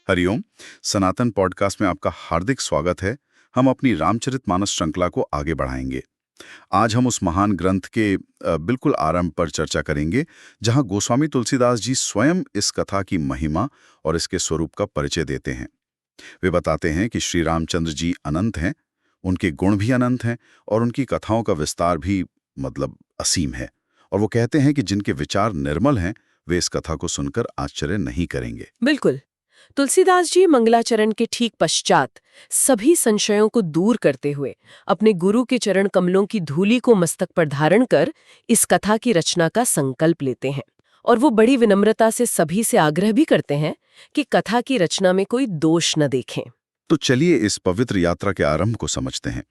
हरिओम। सनातन podcast में आपका हार्दिक स्वागत है। हम अपनी रामचरितमानस श्रृंखला को आगे बढ़ाएंगे। आज हम उस महान ग्रंथ के बिल्कुल आरंभ पर चर्चा करेंगे, जहां गोस्वामी तुलसीदास जी स्वयं इस कथा की महिमा और इसके स्वरूप का परिचय देते हैं। वे बताते हैं कि श्री रामचंद्र जी अनंत हैं, उनके गुण भी अनंत हैं और उनकी कथाओं का विस्तार भी असीम है। और वो कहते हैं कि जिनके विचार निर्मल हैं, वे इस कथा को सुनकर आश्चर्य नहीं करेंगे। बिल्कुल। तुलसीदास जी मंगलाचरण के ठीक पश्चात सभी संशयों को दूर करते हुए अपने गुरु के चरण कमलों की धूलि को मस्तक पर धारण कर इस कथा की रचना का संकल्प लेते हैं। और वो बड़ी विनम्रता से सभी से आग्रह भी करते हैं कि कथा की रचना में कोई दोष न देखें। तो चलिए इस पवित्र यात्रा के आरंभ को समझते हैं।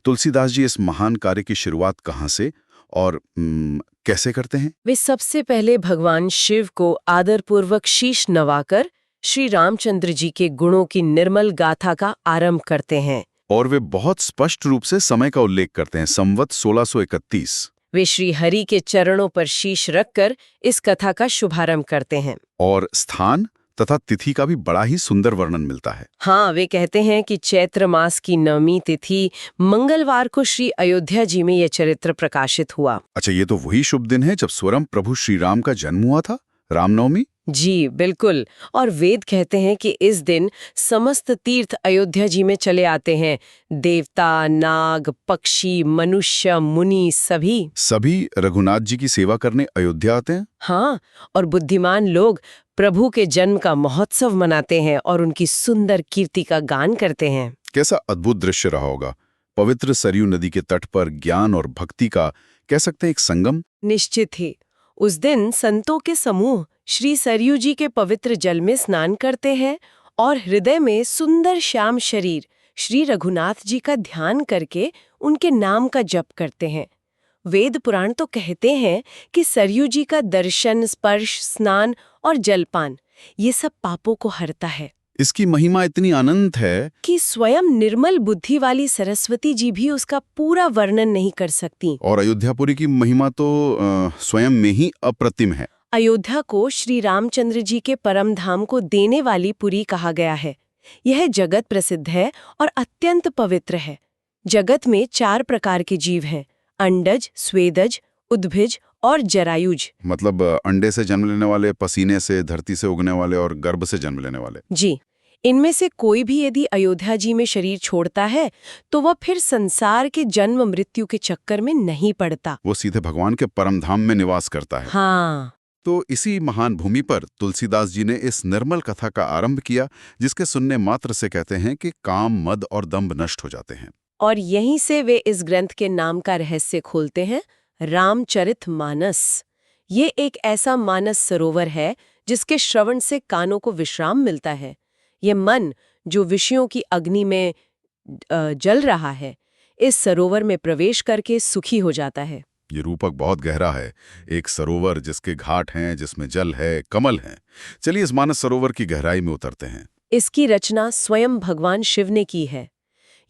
तुलसीदास जी इस महान कार्य की शुरुआत कहाँ से और कैसे करते हैं? वे सबसे पहले भगवान शिव को आदरपूर्वक शीश नवाकर श्री रामचंद्र जी के गुणों की निर्मल गाथा का आरंभ करते हैं। और वे बहुत स्पष्ट रूप से समय का उल्लेख करते हैं, संवत 1631। वे श्री हरि के चरणों पर शीश रखकर इस कथा का शुभारंभ करते हैं। और स्थान तथा तिथि का भी बड़ा ही सुंदर वर्णन मिलता है। हाँ, वे कहते हैं कि चैत्र मास की नवमी तिथि मंगलवार को श्री अयोध्या जी में यह चरित्र प्रकाशित हुआ। अच्छा, ये तो वही शुभ दिन है जब स्वयं प्रभु श्री राम का जन्म हुआ था, रामनवमी। जी बिल्कुल। और वेद कहते हैं कि इस दिन समस्त तीर्थ अयोध्या जी में चले आते हैं। देवता, नाग, पक्षी, मनुष्य, मुनि सभी रघुनाथ जी की सेवा करने अयोध्या आते हैं। हाँ, और बुद्धिमान लोग प्रभु के जन्म का महोत्सव मनाते हैं और उनकी सुंदर कीर्ति का गान करते हैं। कैसा अद्भुत दृश्य रहा होगा। पवित्र सरयू नदी के तट पर ज्ञान और भक्ति का कह सकते हैं एक संगम। निश्चित ही उस दिन संतों के समूह श्री सरयू जी के पवित्र जल में स्नान करते हैं और हृदय में सुंदर श्याम शरीर श्री रघुनाथ जी का ध्यान करके उनके नाम का जप करते हैं। वेद पुराण तो कहते हैं कि सरयू जी का दर्शन, स्पर्श, स्नान और जलपान ये सब पापों को हरता है। इसकी महिमा इतनी अनंत है कि स्वयं निर्मल बुद्धि वाली सरस्वती जी भी उसका पूरा वर्णन नहीं कर सकती। और अयोध्यापुरी की महिमा तो स्वयं में ही अप्रतिम है। अयोध्या को श्री रामचंद्र जी के परम धाम को देने वाली पुरी कहा गया है। यह जगत प्रसिद्ध है और अत्यंत पवित्र है। जगत में 4 प्रकार के जीव हैं: अंडज, स्वेदज, उद्भिज और जरायुज। मतलब अंडे से जन्म लेने वाले, पसीने से, धरती से उगने वाले और गर्भ से जन्म लेने वाले। जी, इनमें से कोई भी यदि अयोध्या जी में शरीर छोड़ता है तो वह फिर संसार के जन्म मृत्यु के चक्कर में नहीं पड़ता। वो सीधे भगवान के परम धाम में निवास करता है। हाँ। तो इसी महान भूमि पर तुलसीदास जी ने इस निर्मल कथा का आरंभ किया, जिसके सुनने मात्र से कहते हैं कि काम, मद और दंभ नष्ट हो जाते हैं। और यहीं से वे इस ग्रंथ के नाम का रहस्य खोलते हैं, रामचरितमानस। ये एक ऐसा मानस सरोवर है जिसके श्रवण से कानों को विश्राम मिलता है। ये मन जो विषयों की अग्नि में जल रहा है, इस सरोवर में प्रवेश करके सुखी हो जाता है। ये रूपक बहुत गहरा है। एक सरोवर जिसके घाट हैं, जिसमें जल है, कमल हैं। चलिए इस मानस सरोवर की गहराई में उतरते हैं। इसकी रचना स्वयं भगवान शिव ने की है।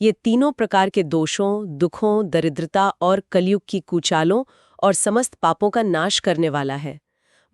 ये तीनों प्रकार के दोषों, दुखों, दरिद्रता और कलयुग की कुचालों और समस्त पापों का नाश करने वाला है।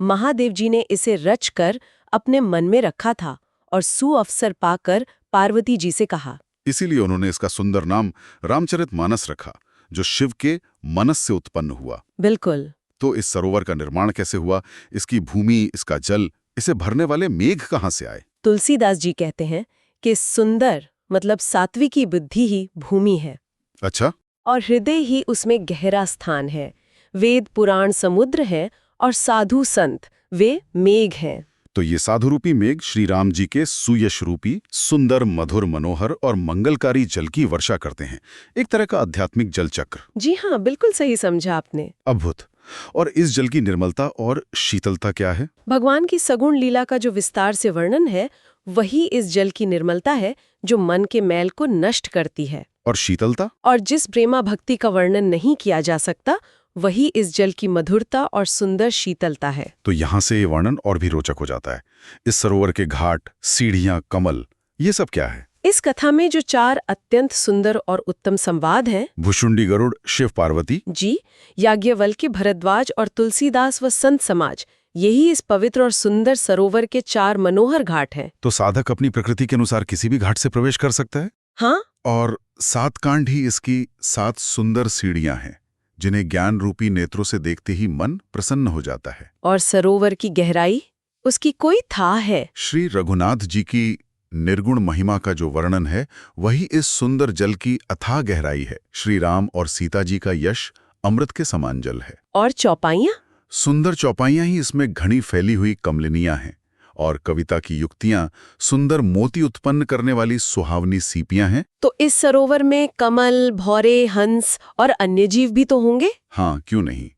महादेव जी ने इसे रचकर अपने मन में रखा था और सुअवसर पाकर पार्वती जी से कहा। इसीलिए उन्होंने इसका सुंदर नाम रामचरितमानस रखा, जो शिव के मनस से उत्पन्न हुआ। बिल्कुल। तो इस सरोवर का निर्माण कैसे हुआ? इसकी भूमि, इसका जल, इसे भरने वाले मेघ कहाँ से आए? तुलसीदास जी कहते हैं कि सुंदर मतलब सात्विकी बुद्धि ही भूमि है। अच्छा। और हृदय ही उसमें गहरा स्थान है। वेद पुराण समुद्र है और साधु संत वे मेघ हैं। तो ये साधु रूपी मेघ श्री राम जी के सुयश रूपी सुंदर, मधुर, मनोहर और मंगलकारी जल की वर्षा करते हैं। एक तरह का आध्यात्मिक जल चक्र। जी हाँ, बिल्कुल सही समझा आपने। अद्भुत। और इस जल की निर्मलता और शीतलता क्या है? भगवान की सगुण लीला का जो विस्तार से वर्णन है, वही इस जल की निर्मलता है जो मन के मैल को नष्ट करती है। और शीतलता? और जिस प्रेमा भक्ति का वर्णन नहीं किया जा सकता, वही इस जल की मधुरता और सुंदर शीतलता है। तो यहाँ से ये वर्णन और भी रोचक हो जाता है। इस सरोवर के घाट, सीढ़ियां, कमल, ये सब क्या है? इस कथा में जो 4 अत्यंत सुंदर और उत्तम संवाद हैं, भुशुंडी गरुड़, शिव पार्वती जी, याज्ञवल्क्य, भरद्वाज और तुलसीदास व संत समाज, यही इस पवित्र और सुंदर सरोवर के 4 मनोहर घाट हैं। तो साधक अपनी प्रकृति के अनुसार किसी भी घाट से प्रवेश कर सकता है। हाँ, और 7 कांड ही इसकी 7 सुंदर सीढ़ियां हैं, जिन्हें ज्ञान रूपी नेत्रों से देखते ही मन प्रसन्न हो जाता है। और सरोवर की गहराई, उसकी कोई था है। श्री रघुनाथ जी की निर्गुण महिमा का जो वर्णन है, वही इस सुंदर जल की अथाह गहराई है। श्री राम और सीता जी का यश अमृत के समान जल है। और चौपाइयाँ? सुंदर चौपाइयां ही इसमें घनी फैली हुई कमलिनियां हैं, और कविता की युक्तियां सुंदर मोती उत्पन्न करने वाली सुहावनी सीपियां हैं। तो इस सरोवर में कमल, भौरे, हंस और अन्य जीव भी तो होंगे? हाँ, क्यों नहीं।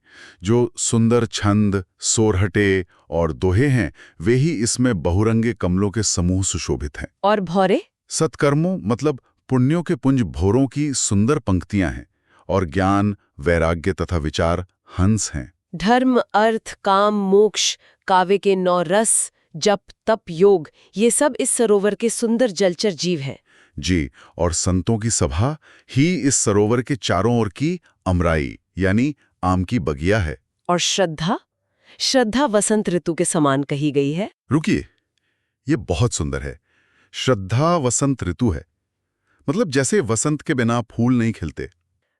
जो सुंदर छंद, सोरहटे और दोहे हैं, वे ही इसमें बहुरंगे कमलों के समूह सुशोभित हैं। और भौरे? सत्कर्मों मतलब पुण्यों के पुंज भोरों की सुंदर पंक्तियां हैं, और ज्ञान, वैराग्य तथा विचार हंस हैं। धर्म, अर्थ, काम, मोक्ष, काव्य के 9 रस, जप, तप, योग, ये सब इस सरोवर के सुंदर जलचर जीव हैं। जी, और संतों की सभा ही इस सरोवर के चारों ओर की अमराई यानी आम की बगिया है। और श्रद्धा? श्रद्धा वसंत ऋतु के समान कही गई है। रुकिए, ये बहुत सुंदर है। श्रद्धा वसंत ऋतु है, मतलब जैसे वसंत के बिना फूल नहीं खिलते,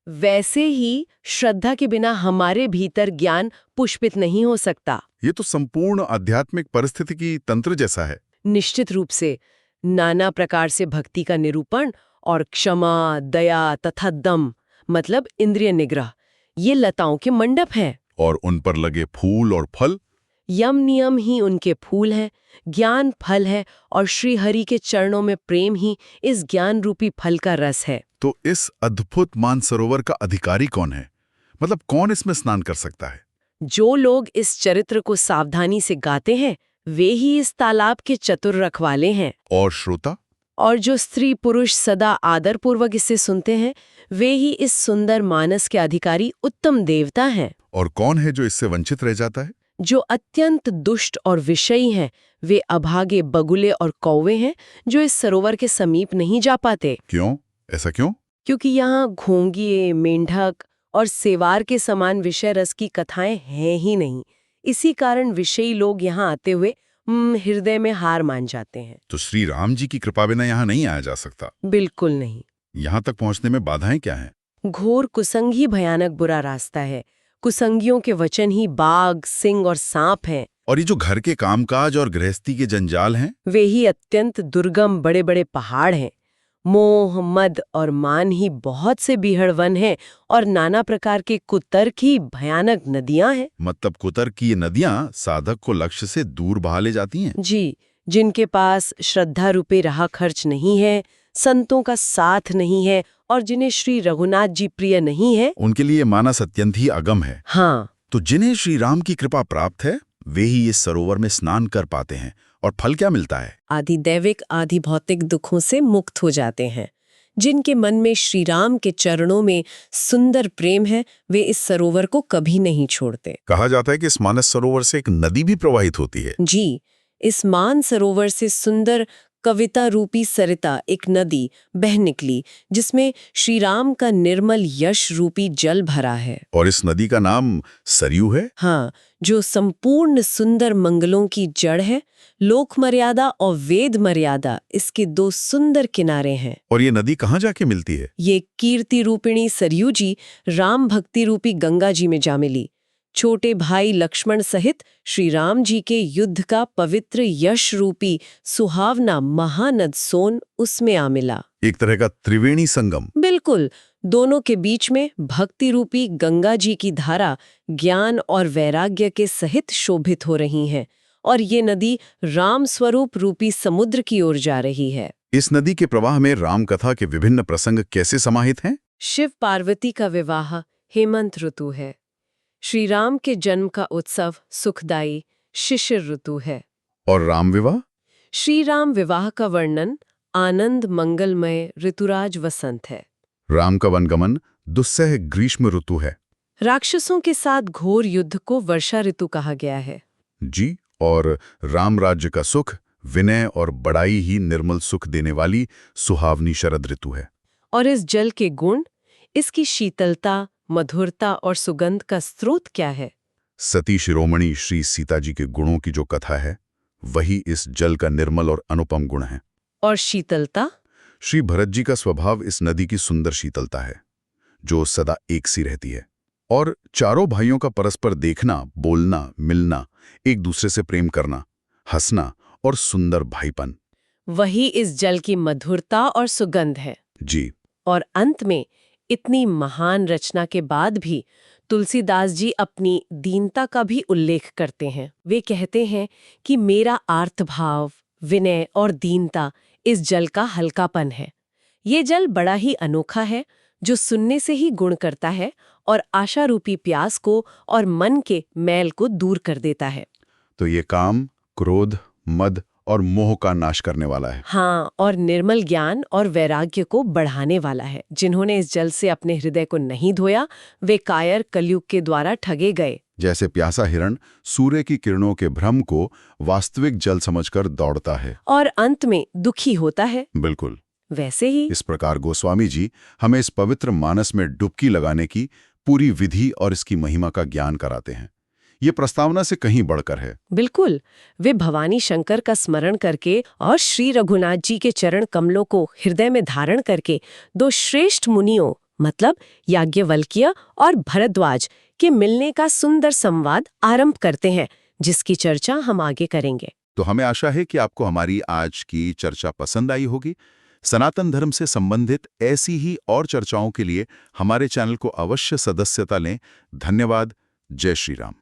वैसे ही श्रद्धा के बिना हमारे भीतर ज्ञान पुष्पित नहीं हो सकता। ये तो संपूर्ण आध्यात्मिक परिस्थिति की तंत्र जैसा है। निश्चित रूप से नाना प्रकार से भक्ति का निरूपण और क्षमा, दया तथा दम मतलब इंद्रिय निग्रह, ये लताओं के मंडप हैं। और उन पर लगे फूल और फल, यम नियम ही उनके फूल हैं, ज्ञान फल है, और श्री हरि के चरणों में प्रेम ही इस ज्ञान रूपी फल का रस है। तो इस अद्भुत मानसरोवर का अधिकारी कौन है? मतलब कौन इसमें स्नान कर सकता है? जो लोग इस चरित्र को सावधानी से गाते हैं, वे ही इस तालाब के चतुर रखवाले हैं। और श्रोता? और जो स्त्री पुरुष सदा आदरपूर्वक इसे सुनते हैं, वे ही इस सुंदर मानस के अधिकारी उत्तम देवता हैं। और कौन है जो इससे वंचित रह जाता है? जो अत्यंत दुष्ट और विषयी हैं, वे अभागे बगुले और कौवे हैं, जो इस सरोवर के समीप नहीं जा पाते। क्यों? ऐसा क्यों? क्योंकि यहाँ घोंगिए, मेंढक और सेवार के समान विषय रस की कथाएं हैं ही नहीं। इसी कारण विषयी लोग यहाँ आते हुए हृदय में हार मान जाते हैं। तो श्री राम जी की कृपा बिना यहाँ नहीं आया जा सकता? बिल्कुल नहीं। यहाँ तक पहुँचने में बाधाएं क्या हैं? घोर कुसंग ही भयानक बुरा रास्ता है। कुसंगियों के वचन ही बाघ, सिंह और सांप हैं। और ये जो घर के कामकाज और गृहस्थी के जंजाल हैं, वे ही अत्यंत दुर्गम बड़े बड़े पहाड़ हैं। मोह, मद और मान ही बहुत से बीहड़ वन हैं, और नाना प्रकार के कुतर्क ही भयानक नदियां हैं। मतलब कुतर्क की ये नदियां साधक को लक्ष्य से दूर बहा ले जाती हैं। जी, जिनके पास श्रद्धा रूपी राह खर्च नहीं है, संतों का साथ नहीं है, और जिन्हें श्री रघुनाथ जी प्रिय नहीं है, उनके लिए मानस अत्यंत ही अगम है। हाँ, तो जिन्हें श्री राम की कृपा प्राप्त है, वे ही इस सरोवर में स्नान कर पाते हैं। और फल क्या मिलता है? आदि दैविक आदि भौतिक दुखों से मुक्त हो जाते हैं। जिनके मन में श्री राम के चरणों में सुंदर प्रेम है, वे इस सरोवर को कभी नहीं छोड़ते। कहा जाता है कि इस मानस सरोवर से एक नदी भी प्रवाहित होती है। जी, इस मान सरोवर से सुंदर कविता रूपी सरिता, एक नदी, बह निकली, जिसमें श्री राम का निर्मल यश रूपी जल भरा है। और इस नदी का नाम सरयू है। हाँ, जो संपूर्ण सुंदर मंगलों की जड़ है। लोक मर्यादा और वेद मर्यादा इसके 2 सुंदर किनारे हैं। और ये नदी कहाँ जाके मिलती है? ये कीर्ति रूपिणी सरयू जी राम भक्ति रूपी गंगा जी में जा मिली। छोटे भाई लक्ष्मण सहित श्री राम जी के युद्ध का पवित्र यश रूपी सुहावना महानद सोन उसमें आ मिला। एक तरह का त्रिवेणी संगम। बिल्कुल, दोनों के बीच में भक्ति रूपी गंगा जी की धारा ज्ञान और वैराग्य के सहित शोभित हो रही है, और ये नदी राम स्वरूप रूपी समुद्र की ओर जा रही है। इस नदी के प्रवाह में राम कथा के विभिन्न प्रसंग कैसे समाहित हैं? शिव पार्वती का विवाह हेमंत ऋतु है। श्री राम के जन्म का उत्सव सुखदायी शिशिर ऋतु है। और राम विवाह? श्री राम विवाह का वर्णन आनंद मंगलमय ऋतुराज वसंत है। राम का वनगमन दुस्सह ग्रीष्म ऋतु है। राक्षसों के साथ घोर युद्ध को वर्षा ऋतु कहा गया है। जी, और राम राज्य का सुख, विनय और बड़ाई ही निर्मल सुख देने वाली सुहावनी शरद ऋतु है। और इस जल के गुण, इसकी शीतलता, मधुरता और सुगंध का स्रोत क्या है? सती शिरोमणि श्री सीता जी के गुणों की जो कथा है, वही इस जल का निर्मल और अनुपम गुण है। और शीतलता? श्री भरत जी का स्वभाव इस नदी की सुंदर शीतलता है, जो सदा एक सी रहती है। और चारों भाइयों का परस्पर देखना, बोलना, मिलना, एक दूसरे से प्रेम करना, हंसना और सुंदर भाईपन। वही इस जल की मधुरता और सुगंध है। जी। और अंत में इतनी महान रचना के बाद भी तुलसीदास जी अपनी दीनता का भी उल्लेख करते हैं। वे कहते हैं कि मेरा आर्तभाव, विनय और दीनता इस जल का हल्कापन है। ये जल बड़ा ही अनोखा है, जो सुनने से ही गुण करता है और आशा रूपी प्यास को और मन के मैल को दूर कर देता है। तो ये काम, क्रोध, मद और मोह का नाश करने वाला है। हाँ, और निर्मल ज्ञान और वैराग्य को बढ़ाने वाला है। जिन्होंने इस जल से अपने हृदय को नहीं धोया, वे कायर कलयुग के द्वारा ठगे गए। जैसे प्यासा हिरण सूर्य की किरणों के भ्रम को वास्तविक जल समझकर दौड़ता है और अंत में दुखी होता है। बिल्कुल। वैसे ही इस प्रकार गोस्वामी जी हमें इस पवित्र मानस में डुबकी लगाने की पूरी विधि और इसकी महिमा का ज्ञान कराते हैं। ये प्रस्तावना से कहीं बढ़कर है। बिल्कुल, वे भवानी शंकर का स्मरण करके और श्री रघुनाथ जी के चरण कमलों को हृदय में धारण करके दो श्रेष्ठ मुनियों मतलब याज्ञवल्क्य और भरद्वाज के मिलने का सुंदर संवाद आरंभ करते हैं, जिसकी चर्चा हम आगे करेंगे। तो हमें आशा है कि आपको हमारी आज की चर्चा पसंद आई होगी। सनातन धर्म से संबंधित ऐसी ही और चर्चाओं के लिए हमारे चैनल को अवश्य सदस्यता लें। धन्यवाद। जय श्री राम।